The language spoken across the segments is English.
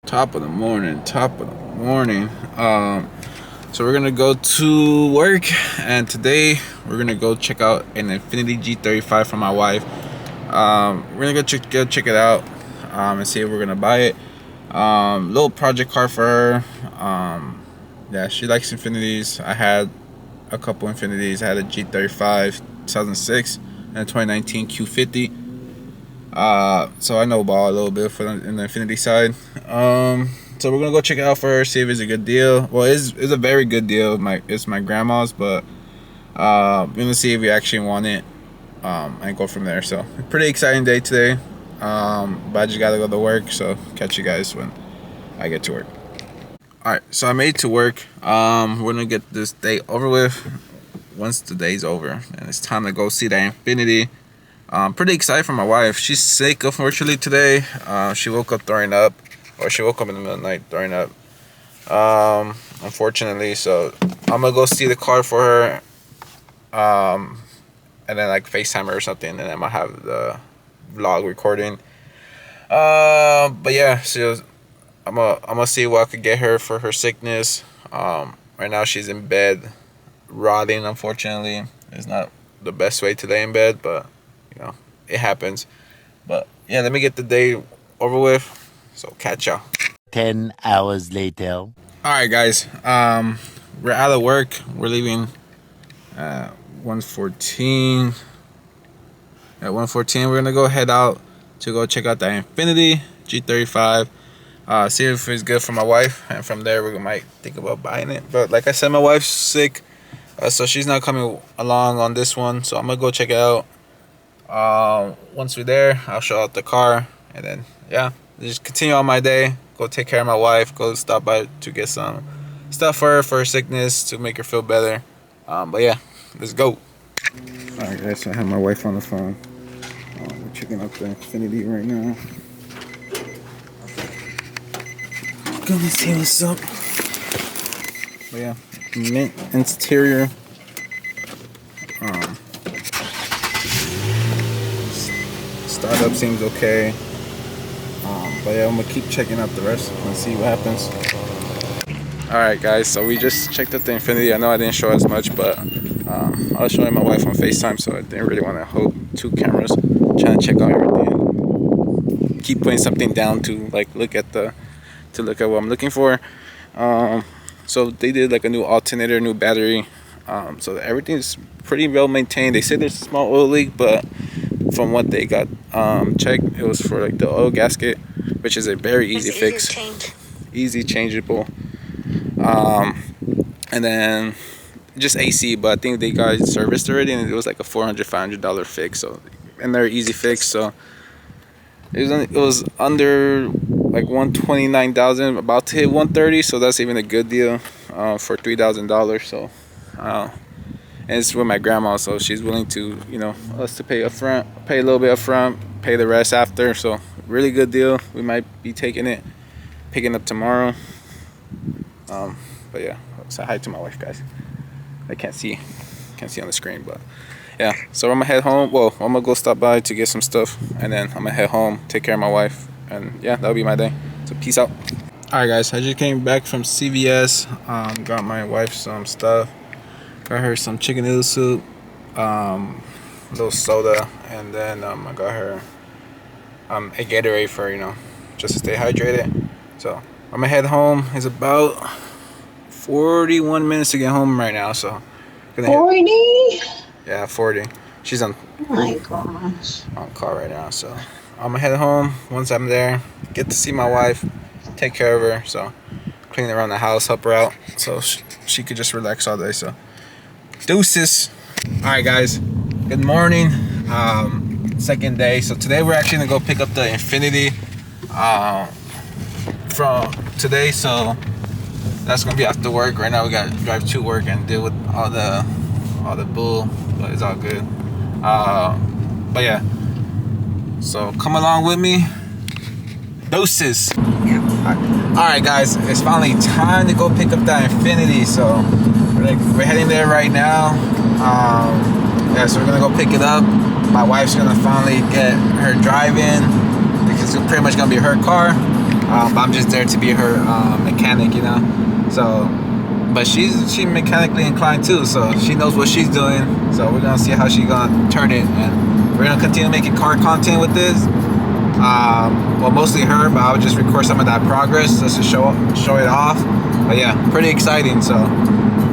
Top of the morning. So we're gonna go to work, and today we're gonna go check out an Infiniti G35 for my wife. We're gonna go check it out and see if we're gonna buy it. Little project car for her. Yeah, she likes Infinitis. I had a couple Infinitis. I had a G35 2006 and a 2019 Q50. So I know about a little bit in the Infiniti side. So we're gonna go check it out for her, see if it's a good deal. Well, it's a very good deal. It's my grandma's, but we're gonna see if we actually want it, and go from there. So pretty exciting day today. But I just gotta go to work. So catch you guys when I get to work. All right, so I made it to work. We're gonna get this day over with. Once the day's over, and it's time to go see the Infiniti. I'm pretty excited for my wife. She's sick, unfortunately, today. She woke up throwing up, or she woke up in the middle of the night throwing up. Unfortunately, so I'm gonna go see the car for her, and then like FaceTime her or something, and then I'm gonna have the vlog recording. But yeah, so I'm gonna see what I could get her for her sickness. Right now she's in bed, rotting. Unfortunately, it's not the best way to lay in bed, but you know, it happens. But yeah, let me get the day over with. So catch y'all. 10 hours later. All right, guys. We're out of work. We're leaving at 1:14. At 1:14, we're gonna go head out to go check out the Infiniti G35. See if it's good for my wife, and from there we might think about buying it. But like I said, my wife's sick, so she's not coming along on this one. So I'm gonna go check it out. Once we're there, I'll show out the car, and then yeah, just continue on my day. Go take care of my wife. Go stop by to get some stuff for her sickness to make her feel better. But yeah, let's go. All right, guys. So I have my wife on the phone. We're checking out the Infiniti right now. Gonna see what's up. But yeah, mint interior. Startup seems okay. But yeah, I'm gonna keep checking out the rest and see what happens. Alright guys, so we just checked out the Infiniti. I know I didn't show as much, but I was showing my wife on FaceTime, so I didn't really want to hold two cameras, trying to check out everything. Keep putting something down to like look at what I'm looking for. So they did like a new alternator, new battery. So everything's pretty well maintained. They said there's a small oil leak, but from what they got checked, it was for like the oil gasket, which is a very easy fix, easy changeable. And then just AC, but I think they got serviced already, and it was like a $400-$500 fix. So, and they're easy fix. So it was under like $129,000, about to hit $130,000. So that's even a good deal for $3,000. So. And it's with my grandma, so she's willing to, us to pay pay a little bit up front, pay the rest after. So really good deal. We might be picking up tomorrow. But yeah, say hi to my wife, guys. I can't see on the screen, but yeah. So I'm gonna head home. Well, I'm gonna go stop by to get some stuff, and then I'm gonna head home, take care of my wife, and yeah, that'll be my day. So peace out. All right, guys. I just came back from CVS. Got my wife some stuff. Got her some chicken noodle soup, a little soda, and then I got her a Gatorade for just to stay hydrated. So I'm gonna head home. It's about 41 minutes to get home right now. So 40? Yeah, 40. She's on. Oh my gosh. On call right now. So I'm gonna head home. Once I'm there, get to see my wife, take care of her. So clean around the house, help her out, so she could just relax all day. So. Deuces. Alright guys, good morning. Second day. So today we're actually gonna go pick up the Infiniti from today. So that's gonna be after work. Right now we gotta drive to work and deal with all the bull, but it's all good. But yeah, so come along with me. Deuces. Alright guys, it's finally time to go pick up that Infiniti. So we're heading there right now. Yeah, so we're gonna go pick it up. My wife's gonna finally get her drive in because it's pretty much gonna be her car. But I'm just there to be her mechanic, you know. So, but she's mechanically inclined too, so she knows what she's doing. So we're gonna see how she's gonna turn it, and we're gonna continue making car content with this. Well, mostly her, but I'll just record some of that progress just to show it off. But yeah, pretty exciting. So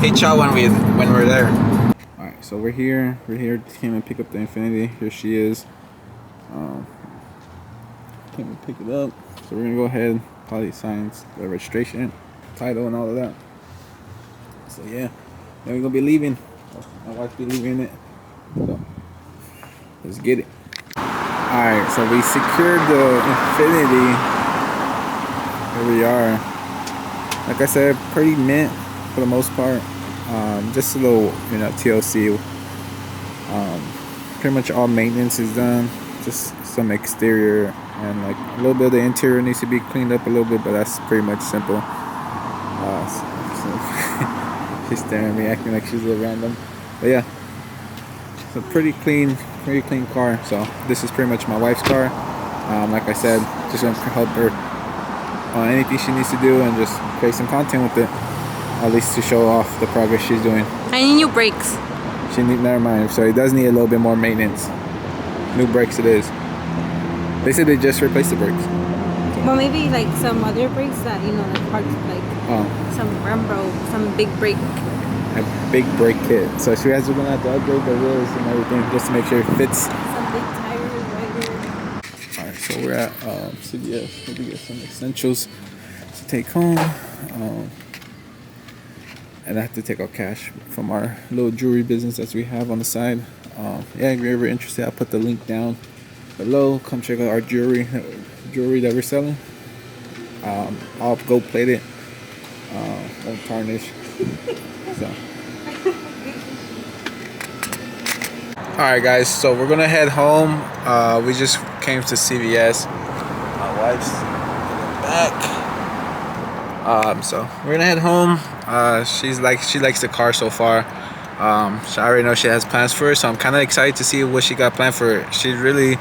hit y'all when we're there. All right, so we're here. Came and pick up the Infiniti. Here she is. Came and pick it up. So we're gonna go ahead, probably sign the registration, title, and all of that. So yeah, then we're gonna be leaving. My wife be leaving it. So let's get it. Alright, so we secured the Infiniti. Here we are. Like I said, pretty mint for the most part. Just a little, TLC. Pretty much all maintenance is done. Just some exterior and like a little bit of the interior needs to be cleaned up a little bit, but that's pretty much simple. She's staring at me, acting like she's a little random. But yeah, it's a pretty clean car. So this is pretty much my wife's car. Like I said, just gonna help her on anything she needs to do and just create some content with it, at least to show off the progress she's doing. I need new brakes. Never mind. So it does need a little bit more maintenance. New brakes it is. They said they just replaced the brakes. Well, maybe like some other brakes that like parts like some Rambo, some big brake. A big brake kit. So she has to have to upgrade the wheels and everything just to make sure it fits. Some big tires right here. Alright, so we're at CVS. Need to get some essentials to take home. And I have to take out cash from our little jewelry business that we have on the side. Yeah, if you're ever interested, I'll put the link down below. Come check out our jewelry that we're selling. I'll gold plate it. Won't tarnish. So. Alright guys, so we're gonna head home. We just came to CVS. My wife's in the back. So we're gonna head home. She likes the car so far. I already know she has plans for it, so I'm kind of excited to see what she got planned for it. She really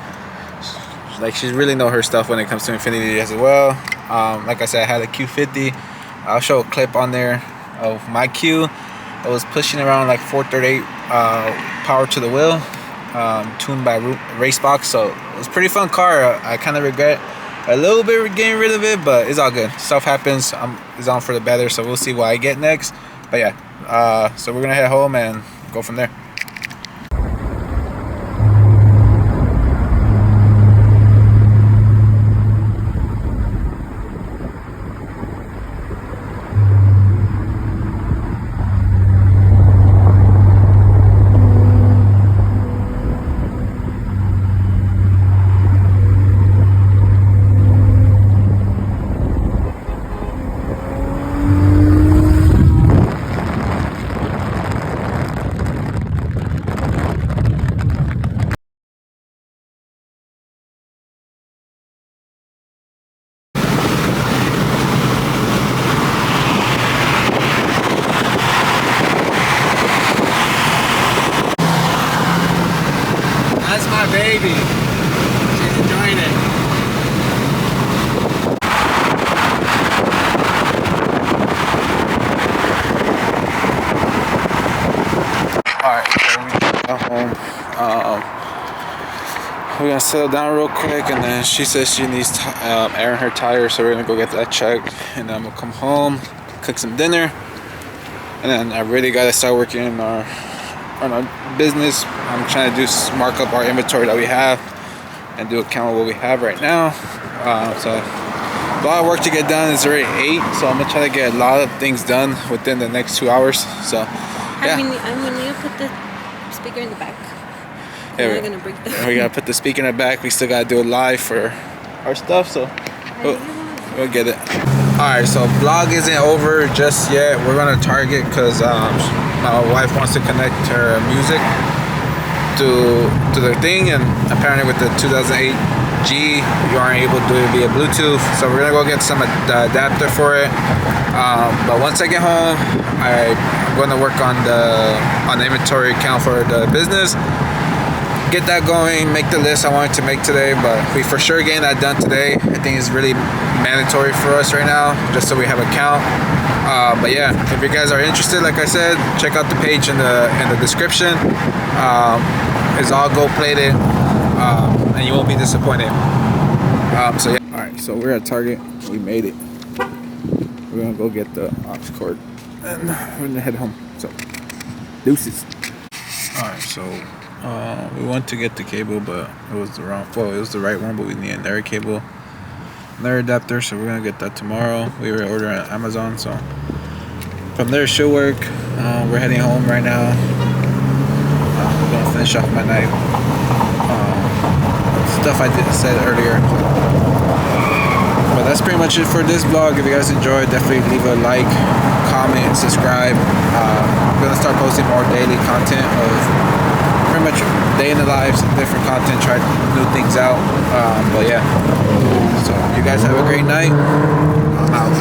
know her stuff when it comes to Infiniti as well. Like I said, I had a Q50. I'll show a clip on there of my Q. I was pushing around like 438 power to the wheel, tuned by Racebox. So it was a pretty fun car. I kind of regret a little bit getting rid of it, but it's all good. Stuff happens. It's on for the better, so we'll see what I get next. But yeah, so we're gonna head home and go from there. That's my baby. She's enjoying it. Alright, so we got home. We're gonna settle down real quick, and then she says she needs air in her tires, so we're gonna go get that checked, and then I'm gonna come home, cook some dinner, and then I really gotta start working on our business. I'm trying to mark up our inventory that we have and do a count of what we have right now. So a lot of work to get done. It's already 8, so I'm gonna try to get a lot of things done within the next 2 hours. So yeah. I'm gonna put the speaker in the back. Yeah, we're gonna break that. We gotta put the speaker in the back. We still gotta do it live for our stuff, so we'll get it. Alright, so vlog isn't over just yet. We're gonna Target because my wife wants to connect her music to their thing, and apparently with the 2008 G you aren't able to do it via Bluetooth, so we're gonna go get some adapter for it. But once I get home, I'm gonna work on the inventory account for the business, get that going, make the list I wanted to make today, but we for sure getting that done today. I think it's really mandatory for us right now, just so we have a count. But yeah, if you guys are interested, like I said, check out the page in the description. It's all gold plated, and you won't be disappointed. So yeah. All right, so we're at Target. We made it. We're gonna go get the aux cord, and we're gonna head home. So deuces. All right, so we went to get the cable, but it was the wrong. Well, it was the right one, but we need another cable, another adapter. So we're gonna get that tomorrow. We were ordering on Amazon, so from there it should work. We're heading home right now. I'm gonna finish off my night. Stuff I said earlier. But that's pretty much it for this vlog. If you guys enjoyed, definitely leave a like, comment, and subscribe. I'm gonna start posting more daily content of pretty much day in the lives, different content, try new things out. But yeah, so you guys have a great night. I'm out.